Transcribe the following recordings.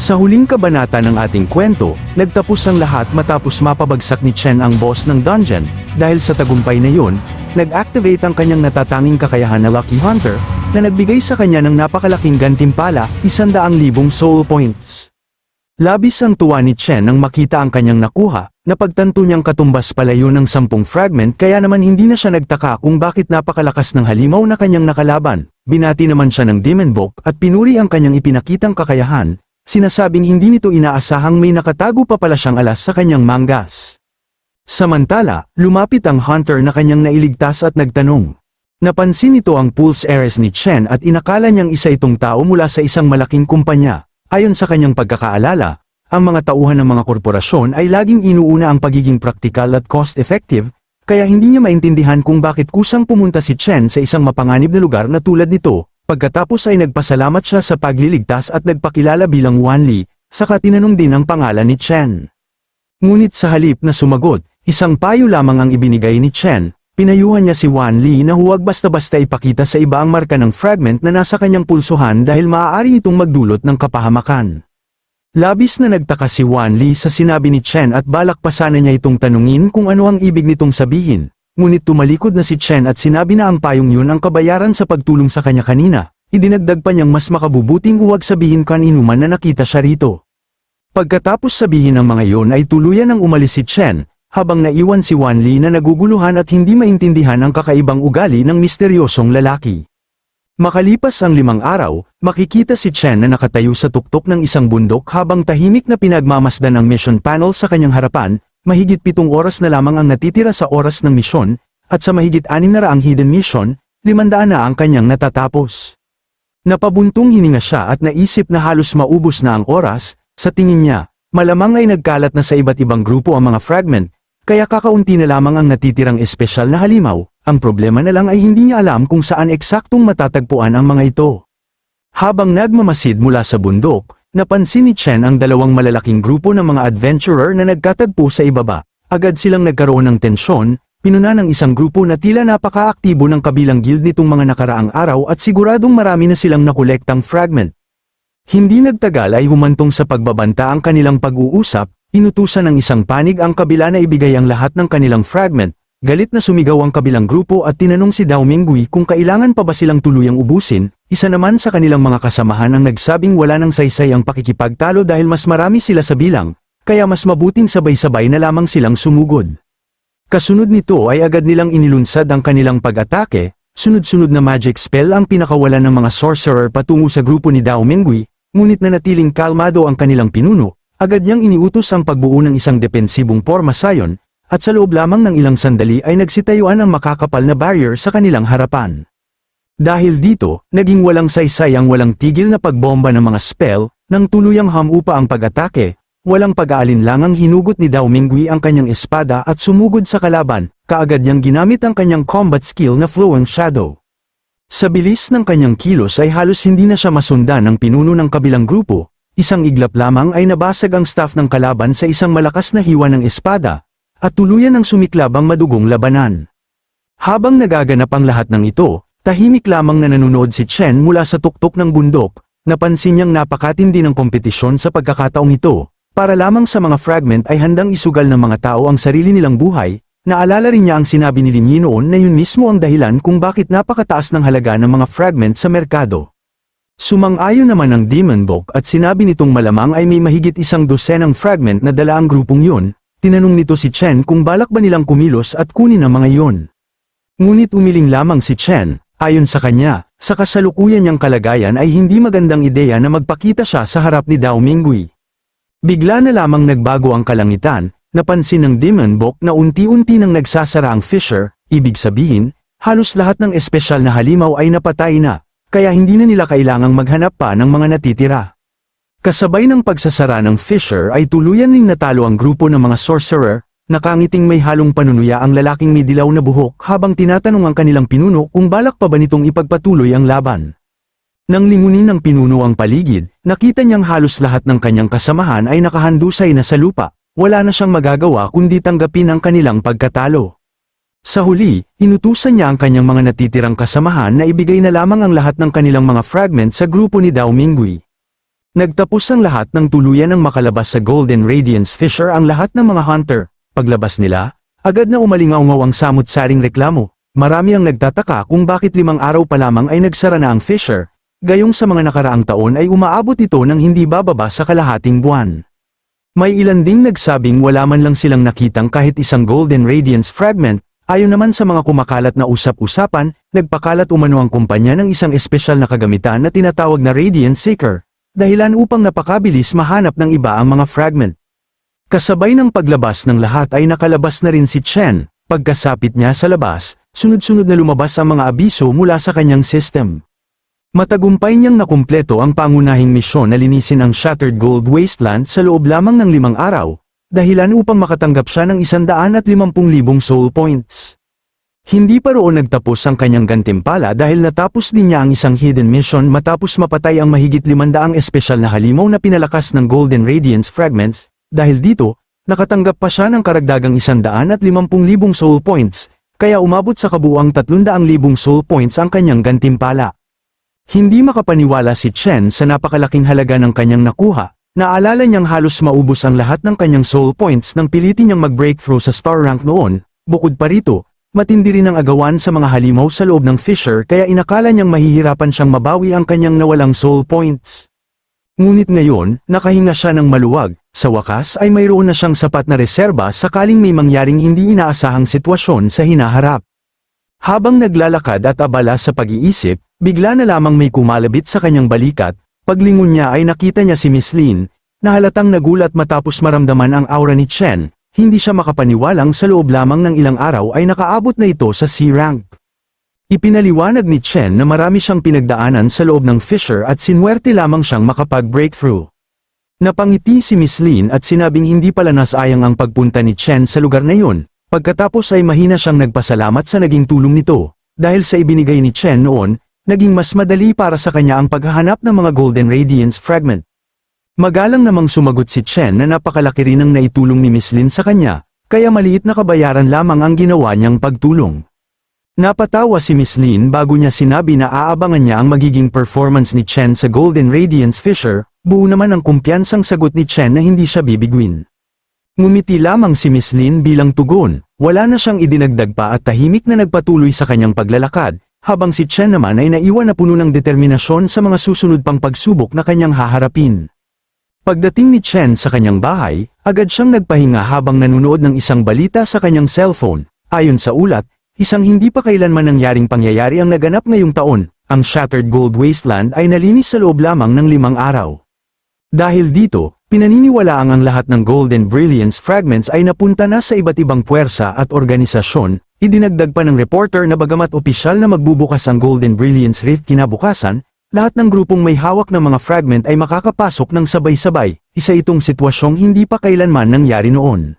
Sa huling kabanata ng ating kwento, nagtapos ang lahat matapos mapabagsak ni Chen ang boss ng dungeon. Dahil sa tagumpay na yun, nag-activate ang kanyang natatanging kakayahan na Lucky Hunter, na nagbigay sa kanya ng napakalaking gantimpala, 100,000 soul points. Labis ang tuwa ni Chen nang makita ang kanyang nakuha, napagtanto niyang katumbas pala yun ng 10 fragment kaya naman hindi na siya nagtaka kung bakit napakalakas ng halimaw na kanyang nakalaban. Binati naman siya ng Demon Book at pinuri ang kanyang ipinakitang kakayahan. Sinasabing hindi nito inaasahang may nakatago pa pala siyang alas sa kanyang mangas. Samantala, lumapit ang hunter na kanyang nailigtas at nagtanong. Napansin nito ang pulse heiress ni Chen at inakala niyang isa itong tao mula sa isang malaking kumpanya. Ayon sa kanyang pagkakaalala, ang mga tauhan ng mga korporasyon ay laging inuuna ang pagiging praktikal at cost-effective, kaya hindi niya maintindihan kung bakit kusang pumunta si Chen sa isang mapanganib na lugar na tulad nito. Pagkatapos ay nagpasalamat siya sa pagliligtas at nagpakilala bilang Wan Li, saka tinanong din ang pangalan ni Chen. Ngunit sa halip na sumagot, isang payo lamang ang ibinigay ni Chen, pinayuhan niya si Wan Li na huwag basta-basta ipakita sa iba ang marka ng fragment na nasa kanyang pulsuhan dahil maaari itong magdulot ng kapahamakan. Labis na nagtaka si Wan Li sa sinabi ni Chen at balak pa sana niya itong tanungin kung ano ang ibig nitong sabihin. Ngunit tumalikod na si Chen at sinabi na ang payong yun ang kabayaran sa pagtulong sa kanya kanina. Idinagdag pa niyang mas makabubuting huwag sabihin kaninuman na nakita siya rito. Pagkatapos sabihin ng mga yun ay tuluyan ng umalis si Chen, habang naiwan si Wan Li na naguguluhan at hindi maintindihan ang kakaibang ugali ng misteryosong lalaki. Makalipas ang 5 araw, makikita si Chen na nakatayo sa tuktok ng isang bundok habang tahimik na pinagmamasdan ang mission panel sa kanyang harapan. Mahigit 7 oras na lamang ang natitira sa oras ng misyon, at sa mahigit 600 hidden mission, 500 na ang kanyang natatapos. Napabuntong hininga siya at naisip na halos maubos na ang oras, sa tingin niya, malamang ay nagkalat na sa iba't ibang grupo ang mga fragment, kaya kakaunti na lamang ang natitirang espesyal na halimaw, ang problema na lang ay hindi niya alam kung saan eksaktong matatagpuan ang mga ito. Habang nagmamasid mula sa bundok, napansin ni Chen ang 2 malalaking grupo ng mga adventurer na nagkatagpo sa ibaba. Agad silang nagkaroon ng tensyon, pinuna ng isang grupo na tila napaka-aktibo ng kabilang guild nitong mga nakaraang araw at siguradong marami na silang nakolektang fragment. Hindi nagtagal ay humantong sa pagbabanta ang kanilang pag-uusap, inutusan ng isang panig ang kabila na ibigay ang lahat ng kanilang fragment. Galit na sumigaw ang kabilang grupo at tinanong si Dao Minghui kung kailangan pa ba silang tuluyang ubusin. Isa naman sa kanilang mga kasamahan ang nagsabing wala nang saysay ang pakikipagtalo dahil mas marami sila sa bilang, kaya mas mabuting sabay-sabay na lamang silang sumugod. Kasunod nito ay agad nilang inilunsad ang kanilang pag-atake, sunod-sunod na magic spell ang pinakawalan ng mga sorcerer patungo sa grupo ni Dao Minghui, ngunit nanatiling kalmado ang kanilang pinuno, agad niyang iniutos ang pagbuo ng isang depensibong pormasayon, at sa loob lamang ng ilang sandali ay nagsitayuan ang makakapal na barrier sa kanilang harapan. Dahil dito, naging walang saysay ang walang tigil na pagbomba ng mga spell, nang tuluyang hamupa ang pag-atake, walang pag-aalinlangang hinugot ni Dao Minghui ang kanyang espada at sumugod sa kalaban, kaagad niyang ginamit ang kanyang combat skill na Flowing Shadow. Sa bilis ng kanyang kilos ay halos hindi na siya masundan ng pinuno ng kabilang grupo, isang iglap lamang ay nabasag ang staff ng kalaban sa isang malakas na hiwa ng espada, at tuluyan ang sumiklab ang madugong labanan. Habang nagaganap ang lahat ng ito, tahimik lamang na nanonood si Chen mula sa tuktok ng bundok, napansin niyang napakatindi ng kompetisyon sa pagkakataong ito, para lamang sa mga fragment ay handang isugal ng mga tao ang sarili nilang buhay. Naalala rin niya ang sinabi ni Lin Yi noon na yun mismo ang dahilan kung bakit napakataas ng halaga ng mga fragment sa merkado. Sumang-ayon naman ang Demon Book at sinabi nitong malamang ay may mahigit 100 fragment na dala ang grupong yun. Tinanong nito si Chen kung balak ba nilang kumilos at kunin ang mga iyon. Ngunit umiling lamang si Chen, ayon sa kanya, sa kasalukuyan niyang kalagayan ay hindi magandang ideya na magpakita siya sa harap ni Dao Minghui. Bigla na lamang nagbago ang kalangitan, napansin ng Demon Book na unti-unti nang nagsasara ang fissure, ibig sabihin, halos lahat ng espesyal na halimaw ay napatay na, kaya hindi na nila kailangang maghanap pa ng mga natitira. Kasabay ng pagsasara ng fissure ay tuluyan ring natalo ang grupo ng mga sorcerer, nakangiting may halong panunuya ang lalaking may dilaw na buhok habang tinatanong ang kanilang pinuno kung balak pa ba nitong ipagpatuloy ang laban. Nang lingunin ng pinuno ang paligid, nakita niyang halos lahat ng kanyang kasamahan ay nakahandusay na sa lupa, wala na siyang magagawa kundi tanggapin ang kanilang pagkatalo. Sa huli, inutusan niya ang kanyang mga natitirang kasamahan na ibigay na lamang ang lahat ng kanilang mga fragment sa grupo ni Dao Minghui. Nagtapos ang lahat ng tuluyan ng makalabas sa Golden Radiance Fissure ang lahat ng mga hunter. Paglabas nila, agad na umalingaw-ngaw ang samut-saring reklamo. Marami ang nagtataka kung bakit 5 araw pa lamang ay nagsara na ang fissure. Gayong sa mga nakaraang taon ay umaabot ito ng hindi bababa sa kalahating buwan. May ilan ding nagsabing wala man lang silang nakitang kahit isang Golden Radiance fragment. Ayon naman sa mga kumakalat na usap-usapan, nagpakalat umano ang kumpanya ng isang espesyal na kagamitan na tinatawag na Radiance Seeker, dahilan upang napakabilis mahanap ng iba ang mga fragment. Kasabay ng paglabas ng lahat ay nakalabas na rin si Chen. Pagkasapit niya sa labas, sunod-sunod na lumabas ang mga abiso mula sa kanyang system. Matagumpay niyang nakumpleto ang pangunahing misyon na linisin ang Shattered Gold Wasteland sa loob lamang ng 5 araw, dahilan upang makatanggap siya ng 150,000 soul points. Hindi pa roon nagtapos ang kanyang gantimpala dahil natapos din niya ang isang hidden mission matapos mapatay ang mahigit 500 espesyal na halimaw na pinalakas ng Golden Radiance Fragments. Dahil dito, nakatanggap pa siya ng karagdagang 150,000 soul points, kaya umabot sa kabuuang 300,000 soul points ang kanyang gantimpala. Hindi makapaniwala si Chen sa napakalaking halaga ng kanyang nakuha. Naalala niyang halos maubos ang lahat ng kanyang soul points nang pilitin niyang mag-breakthrough sa star rank noon. Bukod pa rito, matindi rin ang agawan sa mga halimaw sa loob ng fissure kaya inakala niyang mahihirapan siyang mabawi ang kanyang nawalang soul points. Ngunit ngayon, nakahinga siya ng maluwag. Sa wakas ay mayroon na siyang sapat na reserba sakaling may mangyaring hindi inaasahang sitwasyon sa hinaharap. Habang naglalakad at abala sa pag-iisip, bigla na lamang may kumalabit sa kanyang balikat. Paglingon niya ay nakita niya si Miss Lin, na halatang nagulat matapos maramdaman ang aura ni Chen. Hindi siya makapaniwalang sa loob lamang ng ilang araw ay nakaabot na ito sa C-rank. Ipinaliwanag ni Chen na marami siyang pinagdaanan sa loob ng fissure at sinwerte lamang siyang makapag-breakthrough. Napangiti si Miss Lin at sinabing hindi pala nasayang ang pagpunta ni Chen sa lugar na yun. Pagkatapos ay mahina siyang nagpasalamat sa naging tulong nito, dahil sa ibinigay ni Chen noon, naging mas madali para sa kanya ang paghahanap ng mga Golden Radiance Fragment. Magalang namang sumagot si Chen na napakalaki rin ang naitulong ni Miss Lin sa kanya, kaya maliit na kabayaran lamang ang ginawa niyang pagtulong. Napatawa si Miss Lin bago niya sinabi na aabangan niya ang magiging performance ni Chen sa Golden Radiance Fissure. Buo naman ang kumpiyansang sagot ni Chen na hindi siya bibiguin. Ngumiti lamang si Miss Lin bilang tugon, wala na siyang idinagdag pa at tahimik na nagpatuloy sa kanyang paglalakad, habang si Chen naman ay naiwan na puno ng determinasyon sa mga susunod pang pagsubok na kanyang haharapin. Pagdating ni Chen sa kanyang bahay, agad siyang nagpahinga habang nanunood ng isang balita sa kanyang cellphone. Ayon sa ulat, isang hindi pa kailanman nangyaring pangyayari ang naganap ngayong taon, ang Shattered Gold Wasteland ay nalinis sa loob lamang ng 5 araw. Dahil dito, pinaniniwalaang ang lahat ng Golden Brilliance Fragments ay napunta na sa iba't ibang puwersa at organisasyon. Idinagdag pa ng reporter na bagamat opisyal na magbubukas ang Golden Brilliance Rift kinabukasan, lahat ng grupong may hawak ng mga fragment ay makakapasok ng sabay-sabay. Isa itong sitwasyong hindi pa kailanman nangyari noon.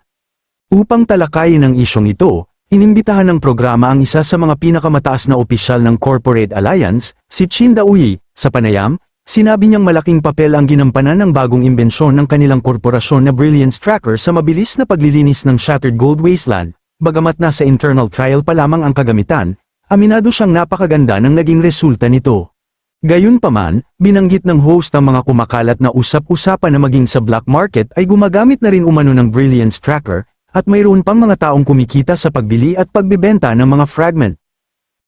Upang talakayin ang isyong ito, inimbitahan ng programa ang isa sa mga pinakamataas na opisyal ng Corporate Alliance, si Qin Daoyi. Sa panayam, sinabi niyang malaking papel ang ginampanan ng bagong imbensyon ng kanilang korporasyon na Brilliance Tracker sa mabilis na paglilinis ng Shattered Gold Wasteland. Bagamat nasa internal trial pa lamang ang kagamitan, aminado siyang napakaganda ng naging resulta nito. Gayunpaman, binanggit ng host ang mga kumakalat na usap-usapan na maging sa black market ay gumagamit na rin umano ng Brilliance Tracker, at mayroon pang mga taong kumikita sa pagbili at pagbibenta ng mga fragment.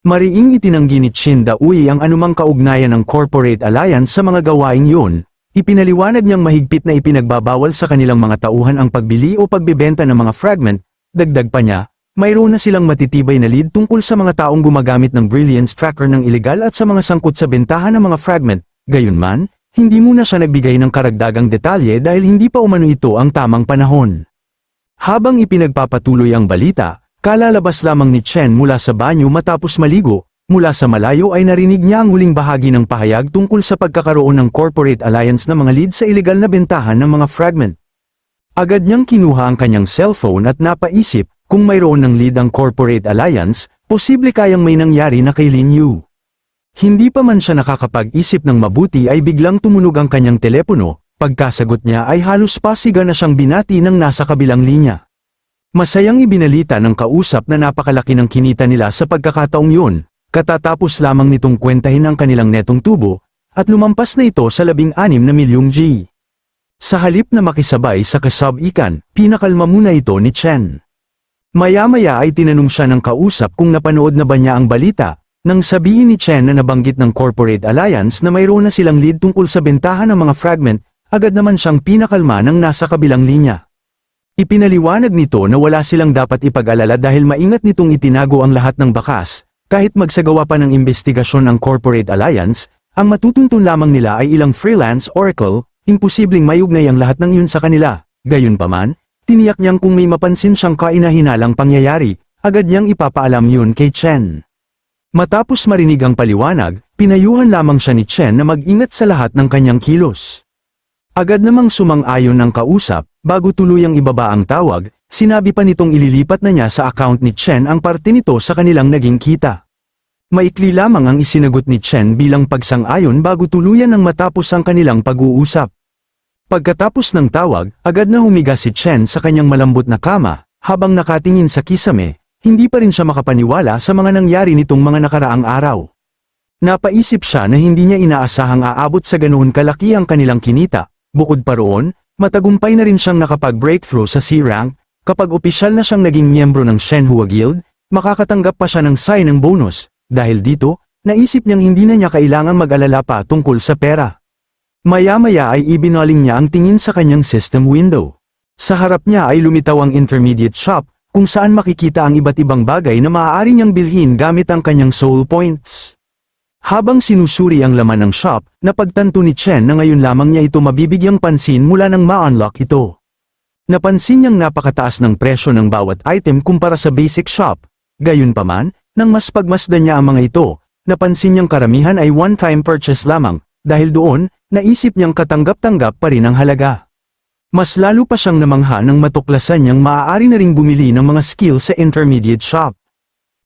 Mariing itinanggi ni Qin Daoyi ang anumang kaugnayan ng Corporate Alliance sa mga gawaing yun. Ipinaliwanag niyang mahigpit na ipinagbabawal sa kanilang mga tauhan ang pagbili o pagbibenta ng mga fragment. Dagdag pa niya, mayroon na silang matitibay na lead tungkol sa mga taong gumagamit ng Brilliance Tracker ng ilegal at sa mga sangkot sa bentahan ng mga fragment. Gayunman, hindi muna siya nagbigay ng karagdagang detalye dahil hindi pa umano ito ang tamang panahon. Habang ipinagpapatuloy ang balita, kalalabas lamang ni Chen mula sa banyo matapos maligo. Mula sa malayo ay narinig niya ang huling bahagi ng pahayag tungkol sa pagkakaroon ng Corporate Alliance ng mga lead sa ilegal na bentahan ng mga fragment. Agad niyang kinuha ang kanyang cellphone at napaisip, kung mayroon ng lead ang Corporate Alliance, posible kayang may nangyari na kay Lin Yu. Hindi pa man siya nakakapag-isip ng mabuti ay biglang tumunog ang kanyang telepono. Pagkasagot niya ay halos pasiga na siyang binati ng nasa kabilang linya. Masayang ibinalita ng kausap na napakalaki ng kinita nila sa pagkakataong yun. Katatapos lamang nitong kwentahin ang kanilang netong tubo, at lumampas na ito sa 16 na milyong G. Sa halip na makisabay sa kasab-ikan, pinakalma muna ito ni Chen. Maya-maya ay tinanong siya ng kausap kung napanood na ba niya ang balita, nang sabihin ni Chen na nabanggit ng Corporate Alliance na mayroon na silang lead tungkol sa bentahan ng mga fragment, agad naman siyang pinakalma ng nasa kabilang linya. Ipinaliwanag nito na wala silang dapat ipag-alala dahil maingat nitong itinago ang lahat ng bakas, kahit magsagawa pa ng investigasyon ang Corporate Alliance, ang matutuntun lamang nila ay ilang freelance oracle, imposibleng maiugnay ang lahat ng yun sa kanila. Gayunpaman, tiniyak niyang kung may mapansin siyang kainahinalang pangyayari, agad niyang ipapaalam yun kay Chen. Matapos marinig ang paliwanag, pinayuhan lamang siya ni Chen na mag-ingat sa lahat ng kanyang kilos. Agad namang sumang-ayon ang kausap, bago tuluyang ibaba ang tawag, sinabi pa nitong ililipat na niya sa account ni Chen ang parte nito sa kanilang naging kita. Maikli lamang ang isinagot ni Chen bilang pagsang-ayon bago tuluyan ng matapos ang kanilang pag-uusap. Pagkatapos ng tawag, agad na humiga si Chen sa kanyang malambot na kama, habang nakatingin sa kisame, hindi pa rin siya makapaniwala sa mga nangyari nitong mga nakaraang araw. Napaisip siya na hindi niya inaasahang aabot sa ganoon kalaki ang kanilang kinita. Bukod pa roon, matagumpay na rin siyang nakapag-breakthrough sa C-rank, kapag opisyal na siyang naging miyembro ng Shenhua Guild, makakatanggap pa siya ng sign-in bonus, dahil dito, naisip niyang hindi na niya kailangan mag-alala pa tungkol sa pera. Maya-maya ay ibinaling niya ang tingin sa kanyang system window. Sa harap niya ay lumitaw ang intermediate shop, kung saan makikita ang iba't ibang bagay na maaari niyang bilhin gamit ang kanyang soul points. Habang sinusuri ang laman ng shop, napagtanto ni Chen na ngayon lamang niya ito mabibigyang pansin mula nang ma-unlock ito. Napansin niyang napakataas ng presyo ng bawat item kumpara sa basic shop. Gayunpaman, nang mas pagmasdan niya ang mga ito, napansin niyang karamihan ay one-time purchase lamang, dahil doon, naisip niyang katanggap-tanggap pa rin ang halaga. Mas lalo pa siyang namangha nang matuklasan niyang maaari na ring bumili ng mga skill sa intermediate shop.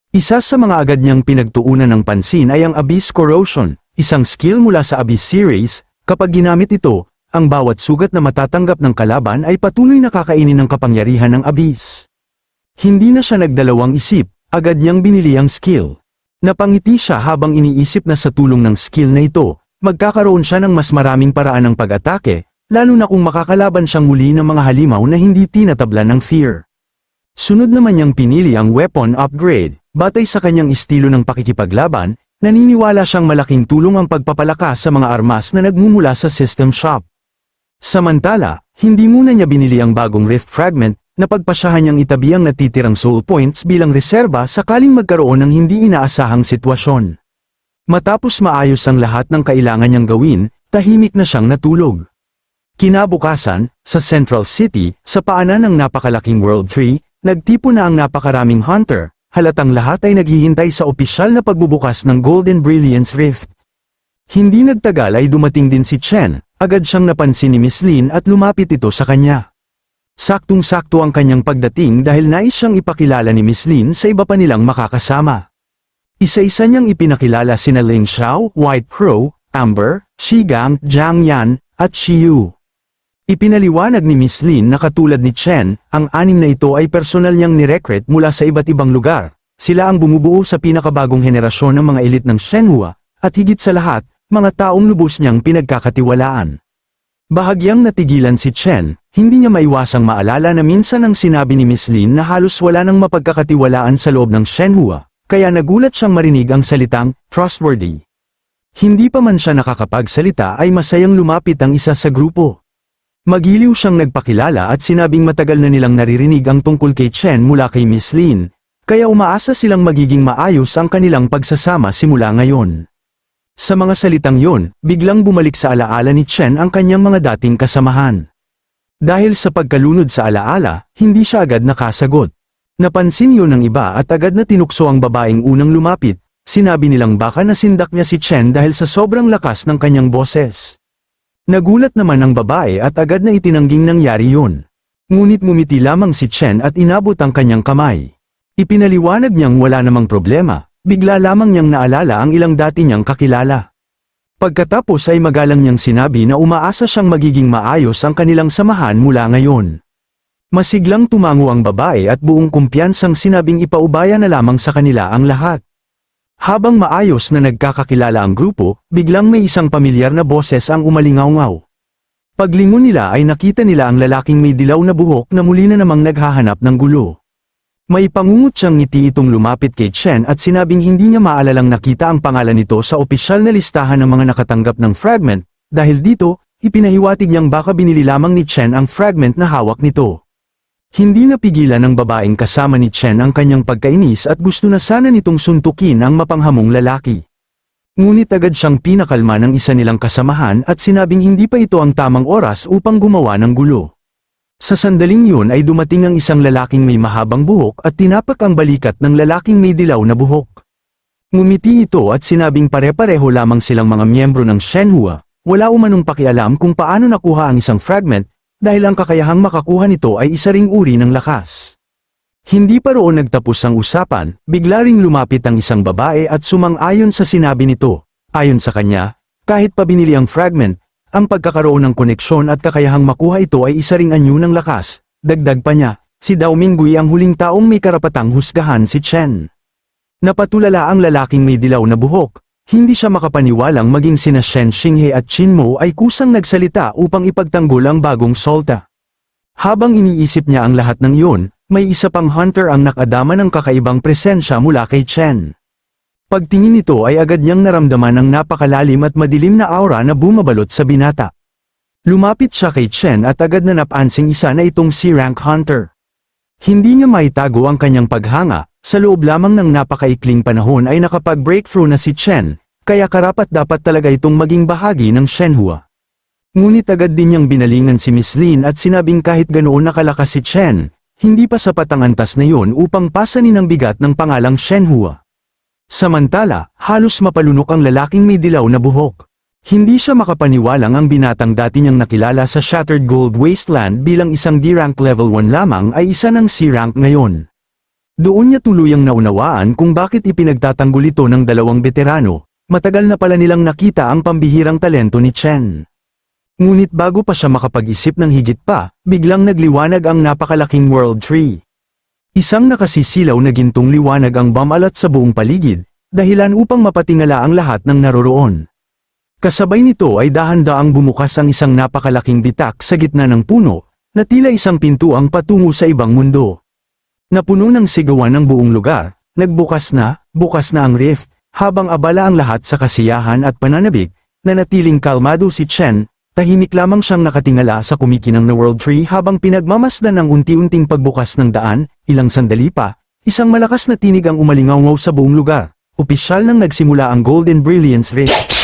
Isa sa mga agad niyang pinagtuunan ng pansin ay ang Abyss Corrosion, isang skill mula sa Abyss series. Kapag ginamit ito, ang bawat sugat na matatanggap ng kalaban ay patuloy na kakainin ng kapangyarihan ng Abyss. Hindi na siya nagdalawang isip, agad niyang binili ang skill. Napangiti siya habang iniisip na sa tulong ng skill na ito, magkakaroon siya ng mas maraming paraan ng pag-atake, lalo na kung makakalaban siyang muli ng mga halimaw na hindi tinatablan ng fear. Sunod naman niyang pinili ang weapon upgrade. Batay sa kanyang estilo ng pakikipaglaban, naniniwala siyang malaking tulong ang pagpapalakas sa mga armas na nagmumula sa system shop. Samantala, hindi muna niya binili ang bagong rift fragment, na pagpasyahan niyang itabi ang natitirang soul points bilang reserba sakaling magkaroon ng hindi inaasahang sitwasyon. Matapos maayos ang lahat ng kailangan niyang gawin, tahimik na siyang natulog. Kinabukasan, sa Central City, sa paanan ng napakalaking World Tree, nagtipo na ang napakaraming hunter. Halatang lahat ay naghihintay sa opisyal na pagbubukas ng Golden Brilliance Rift. Hindi nagtagal ay dumating din si Chen, agad siyang napansin ni Miss Lin at lumapit ito sa kanya. Saktong-sakto ang kanyang pagdating dahil nais siyang ipakilala ni Miss Lin sa iba pa nilang makakasama. Isa-isa niyang ipinakilala sina Ling Xiao, White Crow, Amber, Shigang, Jiang Yan, at Shiyu. Ipinaliwanag ni Miss Lin na katulad ni Chen, ang anim na ito ay personal niyang nirecruit mula sa iba't ibang lugar. Sila ang bumubuo sa pinakabagong henerasyon ng mga elite ng Shenhua, at higit sa lahat, mga taong lubos niyang pinagkakatiwalaan. Bahagyang natigilan si Chen, hindi niya maiwasang maalala na minsan ang sinabi ni Miss Lin na halos wala nang mapagkakatiwalaan sa loob ng Shenhua, kaya nagulat siyang marinig ang salitang, trustworthy. Hindi pa man siya nakakapagsalita ay masayang lumapit ang isa sa grupo. Magiliw siyang nagpakilala at sinabing matagal na nilang naririnig ang tungkol kay Chen mula kay Miss Lin, kaya umaasa silang magiging maayos ang kanilang pagsasama simula ngayon. Sa mga salitang yon, biglang bumalik sa alaala ni Chen ang kanyang mga dating kasamahan. Dahil sa pagkalunod sa alaala, hindi siya agad nakasagot. Napansin yun ng iba at agad na tinukso ang babaeng unang lumapit, sinabi nilang baka nasindak niya si Chen dahil sa sobrang lakas ng kanyang boses. Nagulat naman ang babae at agad na itinangging nangyari yun. Ngunit mumiti lamang si Chen at inabot ang kanyang kamay. Ipinaliwanag niyang wala namang problema, bigla lamang niyang naalala ang ilang dati niyang kakilala. Pagkatapos ay magalang niyang sinabi na umaasa siyang magiging maayos ang kanilang samahan mula ngayon. Masiglang tumango ang babae at buong kumpiyansang sinabing ipaubaya na lamang sa kanila ang lahat. Habang maayos na nagkakakilala ang grupo, biglang may isang pamilyar na boses ang umalingaw-ngaw. Paglingon nila ay nakita nila ang lalaking may dilaw na buhok na muli na namang naghahanap ng gulo. May pangungot siyang ngiti itong lumapit kay Chen at sinabing hindi niya maalalang nakita ang pangalan nito sa opisyal na listahan ng mga nakatanggap ng fragment, dahil dito, ipinahiwatig niyang baka binili lamang ni Chen ang fragment na hawak nito. Hindi napigilan ng babaeng kasama ni Chen ang kanyang pagkainis at gusto na sana nitong suntukin ang mapanghamong lalaki. Ngunit agad siyang pinakalma ng isa nilang kasamahan at sinabing hindi pa ito ang tamang oras upang gumawa ng gulo. Sa sandaling yun ay dumating ang isang lalaking may mahabang buhok at tinapak ang balikat ng lalaking may dilaw na buhok. Ngumiti ito at sinabing pare-pareho lamang silang mga miyembro ng Shenhua, wala umanong pakialam kung paano nakuha ang isang fragment, dahil ang kakayahang makakuha nito ay isa ring uri ng lakas. Hindi pa roon nagtapos ang usapan, bigla ring lumapit ang isang babae at sumang-ayon sa sinabi nito. Ayon sa kanya, kahit pa binili ang fragment, ang pagkakaroon ng koneksyon at kakayahang makuha ito ay isa ring anyo ng lakas. Dagdag pa niya, si Dao Minggui ang huling taong may karapatang husgahan si Chen. Napatulala ang lalaking may dilaw na buhok. Hindi siya makapaniwalang maging sina Shen Xinghe at Qin Mo ay kusang nagsalita upang ipagtanggol ang bagong solta. Habang iniisip niya ang lahat ng iyon, may isa pang hunter ang nakadama ng kakaibang presensya mula kay Chen. Pagtingin nito ay agad niyang naramdaman ang napakalalim at madilim na aura na bumabalot sa binata. Lumapit siya kay Chen at agad na napansing isa na itong si Rank Hunter. Hindi niya maitago ang kanyang paghanga. Sa loob lamang ng napakaikling panahon ay nakapag-breakthrough na si Chen, kaya karapat-dapat talaga itong maging bahagi ng Shenhua. Ngunit agad din niyang binalingan si Miss Lin at sinabing kahit ganoon nakalakas si Chen, hindi pa sapat ang antas na iyon upang pasanin ang bigat ng pangalang Shenhua. Samantala, halos mapalunok ang lalaking may dilaw na buhok. Hindi siya makapaniwalang ang binatang dati niyang nakilala sa Shattered Gold Wasteland bilang isang D-rank level 1 lamang ay isa ng C-rank ngayon. Doon niya tuluyang naunawaan kung bakit ipinagtatanggol ito ng dalawang veterano, matagal na pala nilang nakita ang pambihirang talento ni Chen. Ngunit bago pa siya makapag-isip ng higit pa, biglang nagliwanag ang napakalaking World Tree. Isang nakasisilaw na gintong liwanag ang bumalat sa buong paligid, dahilan upang mapatingala ang lahat ng naroroon. Kasabay nito ay dahan-daang bumukas ang isang napakalaking bitak sa gitna ng puno, na tila isang pintuang patungo sa ibang mundo. Napuno ng sigawan ng buong lugar, bukas na ang rift, habang abala ang lahat sa kasiyahan at pananabik, nanatiling kalmado si Chen, tahimik lamang siyang nakatingala sa kumikinang na World Tree habang pinagmamasdan ng unti-unting pagbukas ng daan. Ilang sandali pa, isang malakas na tinig ang umalingaw sa buong lugar, opisyal nang nagsimula ang Golden Brilliance Rift.